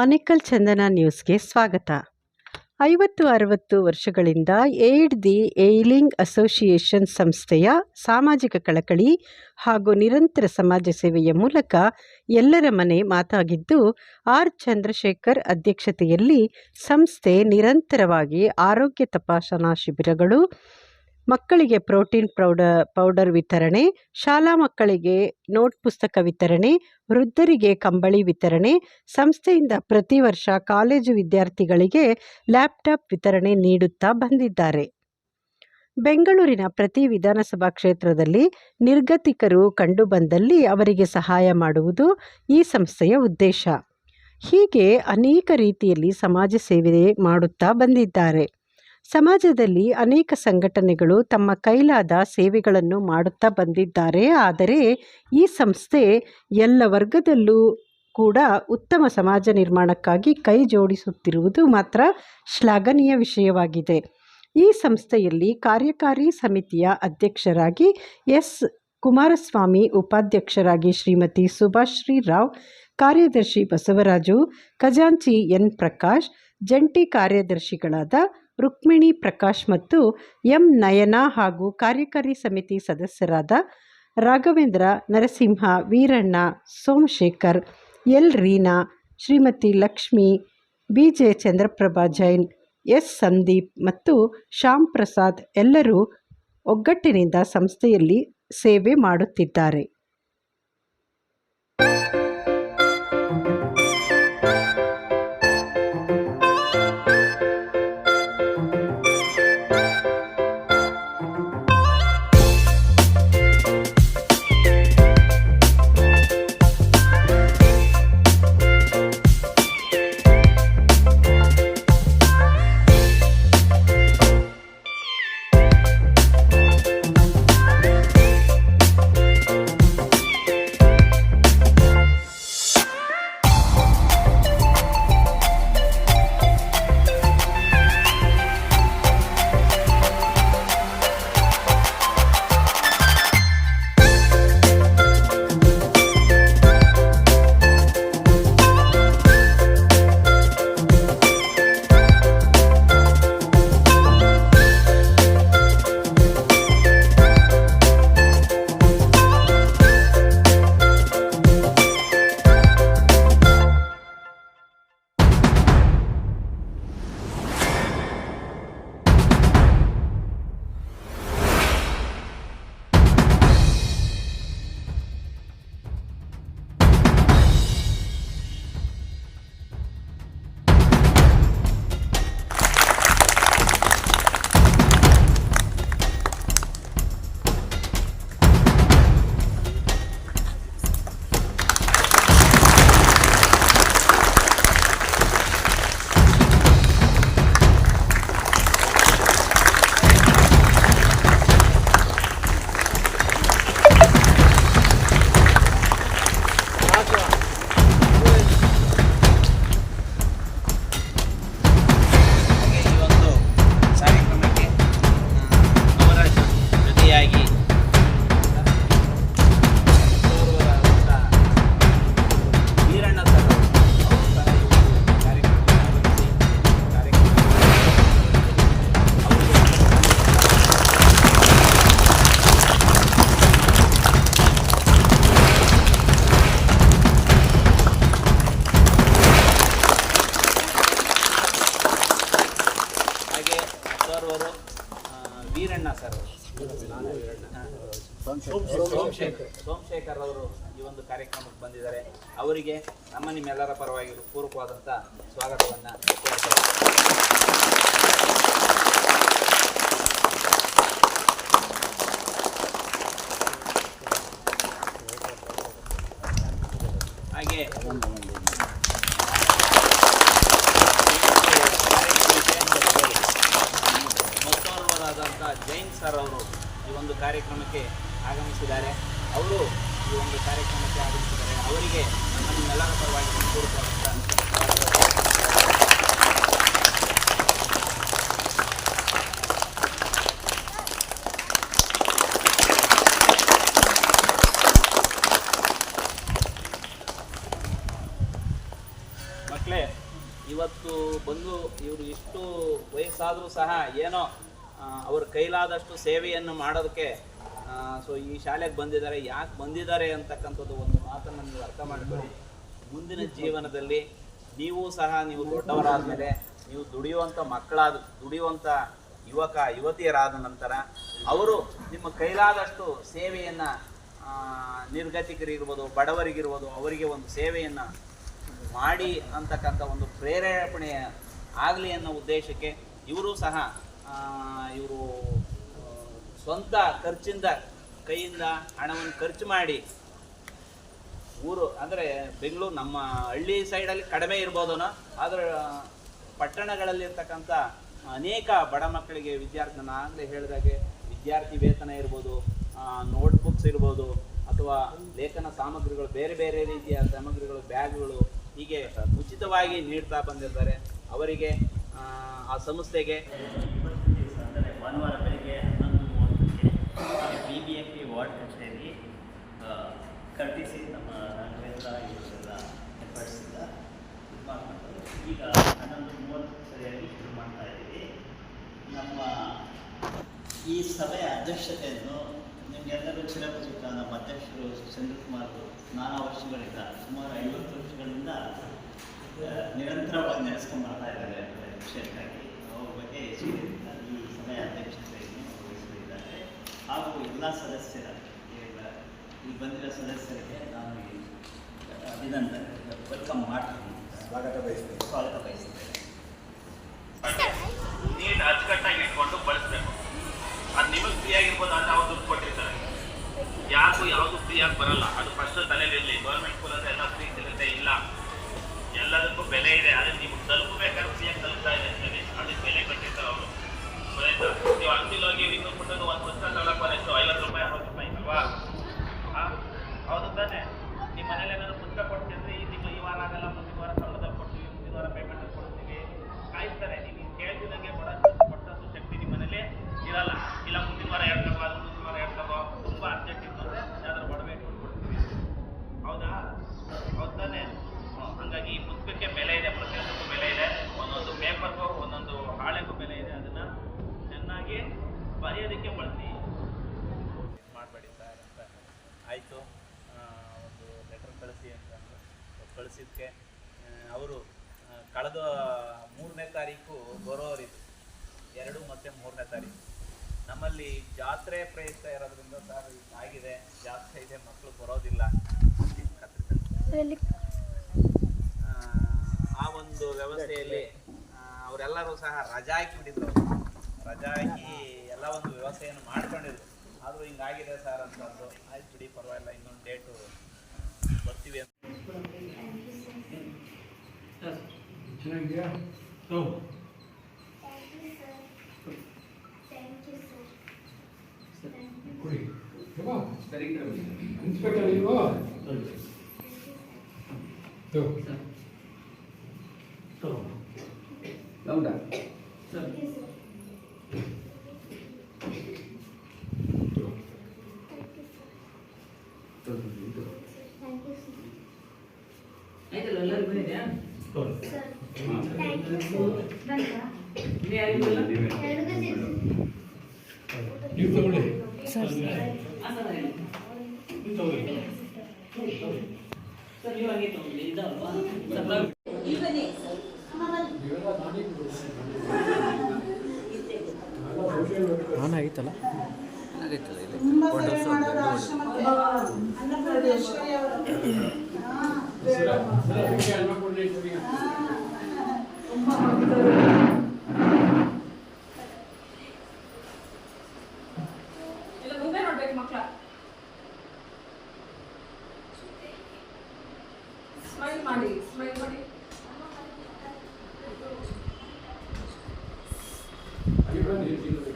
ಆನೇಕಲ್ ಚಂದನ ನ್ಯೂಸ್ಗೆ ಸ್ವಾಗತ. 50-60 ವರ್ಷಗಳಿಂದ ಏಡ್ ದಿ ಏಲಿಂಗ್ ಅಸೋಸಿಯೇಷನ್ ಸಂಸ್ಥೆಯ ಸಾಮಾಜಿಕ ಕಳಕಳಿ ಹಾಗೂ ನಿರಂತರ ಸಮಾಜ ಸೇವೆಯ ಮೂಲಕ ಎಲ್ಲರ ಮನೆ ಮಾತಾಗಿದ್ದು, ಆರ್. ಚಂದ್ರಶೇಖರ್ ಅಧ್ಯಕ್ಷತೆಯಲ್ಲಿ ಸಂಸ್ಥೆ ನಿರಂತರವಾಗಿ ಆರೋಗ್ಯ ತಪಾಸಣಾ ಶಿಬಿರಗಳು, ಮಕ್ಕಳಿಗೆ ಪ್ರೋಟೀನ್ ಪೌಡರ್ ವಿತರಣೆ, ಶಾಲಾ ಮಕ್ಕಳಿಗೆ ನೋಟ್ ಪುಸ್ತಕ ವಿತರಣೆ, ವೃದ್ಧರಿಗೆ ಕಂಬಳಿ ವಿತರಣೆ, ಸಂಸ್ಥೆಯಿಂದ ಪ್ರತಿ ವರ್ಷ ಕಾಲೇಜು ವಿದ್ಯಾರ್ಥಿಗಳಿಗೆ ಲ್ಯಾಪ್ಟಾಪ್ ವಿತರಣೆ ನೀಡುತ್ತಾ ಬಂದಿದ್ದಾರೆ. ಬೆಂಗಳೂರಿನ ಪ್ರತಿ ವಿಧಾನಸಭಾ ಕ್ಷೇತ್ರದಲ್ಲಿ ನಿರ್ಗತಿಕರು ಕಂಡುಬಂದಲ್ಲಿ ಅವರಿಗೆ ಸಹಾಯ ಮಾಡುವುದು ಈ ಸಂಸ್ಥೆಯ ಉದ್ದೇಶ. ಹೀಗೆ ಅನೇಕ ರೀತಿಯಲ್ಲಿ ಸಮಾಜ ಸೇವೆ ಮಾಡುತ್ತಾ ಬಂದಿದ್ದಾರೆ. ಸಮಾಜದಲ್ಲಿ ಅನೇಕ ಸಂಘಟನೆಗಳು ತಮ್ಮ ಕೈಲಾದ ಸೇವೆಗಳನ್ನು ಮಾಡುತ್ತಾ ಬಂದಿದ್ದಾರೆ. ಆದರೆ ಈ ಸಂಸ್ಥೆ ಎಲ್ಲ ವರ್ಗದಲ್ಲೂ ಕೂಡ ಉತ್ತಮ ಸಮಾಜ ನಿರ್ಮಾಣಕ್ಕಾಗಿ ಕೈ ಜೋಡಿಸುತ್ತಿರುವುದು ಮಾತ್ರ ಶ್ಲಾಘನೀಯ ವಿಷಯವಾಗಿದೆ. ಈ ಸಂಸ್ಥೆಯಲ್ಲಿ ಕಾರ್ಯಕಾರಿ ಸಮಿತಿಯ ಅಧ್ಯಕ್ಷರಾಗಿ ಎಸ್. ಕುಮಾರಸ್ವಾಮಿ, ಉಪಾಧ್ಯಕ್ಷರಾಗಿ ಶ್ರೀಮತಿ ಸುಭಾಶ್ರೀ ರಾವ್, ಕಾರ್ಯದರ್ಶಿ ಬಸವರಾಜು, ಖಜಾಂಚಿ ಎನ್. ಪ್ರಕಾಶ್, ಜಂಟಿ ಕಾರ್ಯದರ್ಶಿಗಳಾದ ರುಕ್ಮಿಣಿ ಪ್ರಕಾಶ್ ಮತ್ತು ಎಂ. ನಯನ ಹಾಗೂ ಕಾರ್ಯಕಾರಿ ಸಮಿತಿ ಸದಸ್ಯರಾದ Raghavendra, Narasimha, Veeranna, Somashekar, L. Reena, Shrimati Lakshmi, B J. Chandraprabha Jain, S. Sandeep ಮತ್ತು ಶ್ಯಾಮ್ ಪ್ರಸಾದ್ ಎಲ್ಲರೂ ಒಗ್ಗಟ್ಟಿನಿಂದ ಸಂಸ್ಥೆಯಲ್ಲಿ ಸೇವೆ ಮಾಡುತ್ತಿದ್ದಾರೆ. ವೀರಣ್ಣ ಸರ್, ಸೋಮಶೇಖರ್ ಅವರು ಈ ಒಂದು ಕಾರ್ಯಕ್ರಮಕ್ಕೆ ಬಂದಿದ್ದಾರೆ. ಅವರಿಗೆ ನಮ್ಮ ನಿಮ್ಮೆಲ್ಲರ ಪರವಾಗಿ ಪೂರ್ವಕವಾದಂಥ ಸ್ವಾಗತವನ್ನು ಕೋರುತ್ತೇವೆ. ಹಾಗೆ ಜೈನ್ ಸರ್ ಅವರು ಈ ಒಂದು ಕಾರ್ಯಕ್ರಮಕ್ಕೆ ಆಗಮಿಸಿದ್ದಾರೆ. ಅವರು ಈ ಒಂದು ಕಾರ್ಯಕ್ರಮಕ್ಕೆ ಆಗಮಿಸಿದ್ದಾರೆ. ಅವರಿಗೆ ನಮ್ಮೆಲ್ಲರ ಪರವಾಗಿ ಮಕ್ಕಳೇ ಇವತ್ತು ಬಂದು ಇವರು ಇಷ್ಟು ವಯಸ್ಸಾದರೂ ಸಹ ಏನೋ ಅವ್ರ ಕೈಲಾದಷ್ಟು ಸೇವೆಯನ್ನು ಮಾಡೋದಕ್ಕೆ ಸೊ ಈ ಶಾಲೆಗೆ ಬಂದಿದ್ದಾರೆ. ಯಾಕೆ ಬಂದಿದ್ದಾರೆ ಅಂತಕ್ಕಂಥದ್ದು ಒಂದು ಮಾತನ್ನು ನೀವು ಅರ್ಥ ಮಾಡ್ಕೊಳ್ಳಿ. ಮುಂದಿನ ಜೀವನದಲ್ಲಿ ನೀವು ಸಹ ನೀವು ದೊಡ್ಡವರಾದ ಮೇಲೆ ನೀವು ದುಡಿಯುವಂಥ ಯುವತಿಯರಾದ ನಂತರ ಅವರು ನಿಮ್ಮ ಕೈಲಾದಷ್ಟು ಸೇವೆಯನ್ನು ನಿರ್ಗತಿಕರಿರ್ಬೋದು, ಬಡವರಿಗಿರ್ಬೋದು, ಅವರಿಗೆ ಒಂದು ಸೇವೆಯನ್ನು ಮಾಡಿ ಅಂತಕ್ಕಂಥ ಒಂದು ಪ್ರೇರೇಪಣೆ ಆಗಲಿ ಅನ್ನೋ ಉದ್ದೇಶಕ್ಕೆ ಇವರು ಸಹ ಇವರು ಸ್ವಂತ ಕೈಯಿಂದ ಹಣವನ್ನು ಖರ್ಚು ಮಾಡಿ ಊರು ಅಂದರೆ ಬೆಂಗಳೂರು ನಮ್ಮ ಹಳ್ಳಿ ಸೈಡಲ್ಲಿ ಕಡಿಮೆ ಇರ್ಬೋದನೋ, ಆದರೆ ಪಟ್ಟಣಗಳಲ್ಲಿರ್ತಕ್ಕಂಥ ಅನೇಕ ಬಡ ಮಕ್ಕಳಿಗೆ ನಾನು ಆಗಲೇ ಹೇಳಿದಾಗೆ ವಿದ್ಯಾರ್ಥಿ ವೇತನ ಇರ್ಬೋದು, ನೋಟ್ಬುಕ್ಸ್ ಇರ್ಬೋದು, ಅಥವಾ ಲೇಖನ ಸಾಮಗ್ರಿಗಳು, ಬೇರೆ ಬೇರೆ ರೀತಿಯ ಸಾಮಗ್ರಿಗಳು, ಬ್ಯಾಗ್ಗಳು ಹೀಗೆ ಉಚಿತವಾಗಿ ನೀಡ್ತಾ ಬಂದಿರ್ತಾರೆ. ಅವರಿಗೆ ಆ ಸಂಸ್ಥೆಗೆ ಭಾನುವಾರ ಬೆಳಿಗ್ಗೆ 11:30ಕ್ಕೆ BBMP ವಾರ್ಡ್ ಕಚೇರಿ ಕರ್ಟಿಸಿ ನಮ್ಮ ರಾಘವೇಂದ್ರ ಇವರೆಲ್ಲ ಏರ್ಪಡಿಸಿದ ಇದು ಮಾಡ್ತಾರೆ. ಈಗ 11:30 ಸರಿಯಾಗಿ ಶುರು ಮಾಡ್ತಾ ಇದ್ದೀವಿ. ನಮ್ಮ ಈ ಸಭೆಯ ಅಧ್ಯಕ್ಷತೆಯನ್ನು ನಿಮಗೆಲ್ಲರೂ ಚಿರಪರಿಚಿತ ನಮ್ಮ ಅಧ್ಯಕ್ಷರು ಚಂದ್ರಕುಮಾರ್ ನಾನಾ ವರ್ಷಗಳಿಂದ ಸುಮಾರು 50 ವರ್ಷಗಳಿಂದ ನಿರಂತರವಾಗಿ ನಡೆಸ್ಕೊಂಡು ಬರ್ತಾ ಇದ್ದಾರೆ ವಿಷಯಕ್ಕಾಗಿ. ಅವ್ರ ಬಗ್ಗೆ ಹೆಚ್ಚಿನ ಈ ಸಭೆಯ ಅಧ್ಯಕ್ಷತೆಯನ್ನು ವಹಿಸಲಿದ್ದಾರೆ. ಹಾಗೂ ಎಲ್ಲ ಸದಸ್ಯರ ಈ ಬಂದಿರೋ ಸದಸ್ಯರಿಗೆ ನಾನು ಅಭಿನಂದನೆ ವೆಲ್ಕಮ್ ಮಾಡ್ತೀನಿ, ಸ್ವಾಗತ ಬಯಸ್ತೇನೆ. ನೀಟ್ ಅಚ್ಚುಕಟ್ಟಾಗಿ ಇಟ್ಕೊಂಡು ಬಳಸಬೇಕು. ಅದು ನಿಮಗೆ ಫ್ರೀ ಆಗಿರ್ಬೋದು, ಅಂತ ಅವ್ರು ದುಡ್ಡು ಕೊಟ್ಟಿರ್ತಾರೆ. ಯಾವುದು ಫ್ರೀಯಾಗಿ ಬರಲ್ಲ. ಅದು ಫಸ್ಟ್ ತಲೆಯಲ್ಲಿ ಗೌರ್ಮೆಂಟ್ ಸ್ಕೂಲ್ ಅಂದರೆ ಎಲ್ಲ ಫ್ರೀ ಸಿಗುತ್ತೆ, ಇಲ್ಲ, ಎಲ್ಲದಕ್ಕೂ ಬೆಲೆ ಇದೆ. ಆದರೆ ನಿಮ್ಗೆ ತಲುಪಬೇಕಾದ್ರೆ ಫ್ರೀಯಾಗಿ ತಲುಪ್ತಾ ಇದೆ ಅಂತೇಳಿ ಅದಕ್ಕೆ ಬೆಲೆ ಕಟ್ಟಿರ್ತಾರೆ ಅವರು. ಗೊತ್ತಾಯ್ತಾ? ನೀವು ಅಂಗಡಿಲಿ ಹೋಗಿ ಇನ್ನೊಂದು ಕೊಟ್ಟದ್ದು ಒಂದು ಪುಸ್ತಕ ತಗೊಳ್ಳೋಕೆ ಎಷ್ಟು 50 ರೂಪಾಯಿ 60 ರೂಪಾಯಿ ಅಲ್ವಾ? ಹೌದು ತಾನೆ? ನಿಮ್ಮ ಮನೇಲಿ ಏನಾದ್ರು ಪುಸ್ತಕ ಕೊಡ್ತಿದ್ರೆ ಈ ವಾರ ಆಗಲ್ಲ, ಮುಂದಿನ ವಾರ ಸಂಬಳ ಕೊಡ್ತೀವಿ, ಮುಂದಿನ ವಾರ ಪೇಮೆಂಟ್ ಕೊಡ್ತೀವಿ, ಕಾಯಿಸ್ತಾರೆ. ನೀವು ಕೇಳ್ತಿದಂಗೆ ಕೊಟ್ಟಷ್ಟು ಶಕ್ತಿ ನಿಮ್ಮ ಮನೇಲಿ ಇರಲ್ಲ. ಇಲ್ಲ ಮುಂದಿನ ವಾರ 2 ತಗೋ, ಅದು ಮುಂದಿನ ವಾರ 2 ತಗೋ, ತುಂಬ ಅರ್ಜೆಂಟ್ ಇತ್ತು ಅಂದರೆ ಯಾವ್ದಾದ್ರು ಒಡಬೇಕು ಕೊಡ್ತೀವಿ. ಹೌದಾ? ಹೌದು ತಾನೆ? ಹಾಗಾಗಿ ಈ ಪುಸ್ತಕಕ್ಕೆ ಬೆಲೆ ಇದೆ, ಪ್ರತಿಯೊಂದಕ್ಕೂ ಬೆಲೆ ಇದೆ. ಒಂದೊಂದು ಪೇಪರ್ಗೂ ಒಂದೊಂದು ಹಾಳೆಗೂ ಬೆಲೆ ಇದೆ. ಅದನ್ನು ಚೆನ್ನಾಗಿ ಬರೆಯೋದಕ್ಕೆ ಬಳಸಿ. ಮಾಡಬೇಡಿ ಸರ್ ಅಂತ ಆಯಿತು. ಒಂದು ಲೆಟರ್ ಕಳಿಸಿ ಅಂತ ಕಳಿಸಿದ್ದಕ್ಕೆ ಅವರು ಕಳೆದ 3ನೇ ತಾರೀಕು ಬರೋರಿದ್ದು, 2 ಮತ್ತು 3ನೇ ತಾರೀಕು ನಮ್ಮಲ್ಲಿ ಜಾತ್ರೆ ಪ್ರಯುಕ್ತ ಇರೋದ್ರಿಂದ ಸರ್ ಆಗಿದೆ, ಜಾತ್ರೆ ಇದೆ, ಮಕ್ಕಳು ಬರೋದಿಲ್ಲ. ಆ ಒಂದು ವ್ಯವಸ್ಥೆಯಲ್ಲಿ ಅವರೆಲ್ಲರೂ ಸಹ ರಜಾ ಹಾಕಿಬಿಟ್ಟಿದ್ರು. ರಜಾ ಹಾಕಿ ಎಲ್ಲ ಒಂದು ವ್ಯವಸ್ಥೆಯನ್ನು ಮಾಡ್ಕೊಂಡಿದ್ರು. ಆದರೂ ಹಿಂಗಾಗಿದೆ ಸರ್ ಅಂತಂದು, ಆಯ್ತು ಬಿಡಿ ಪರವಾಗಿಲ್ಲ, ಇನ್ನೊಂದು ಡೇಟು ಬರ್ತೀವಿ ಅಂತ. ಚೆನ್ನಾಗಿದೆಯಾ? ಕೊಡಿ. ಇನ್ಸ್ಪೆಕ್ಟರ್ ಇಲ್ವಾ? ಹೌದಾ? ನೀವು ತಗೊಳ್ಳಿ. ಆಯ್ತಲ್ಲ ಸ್ಮೈಲ್ ಮಾಡಿ ಅಲ್ಲಿ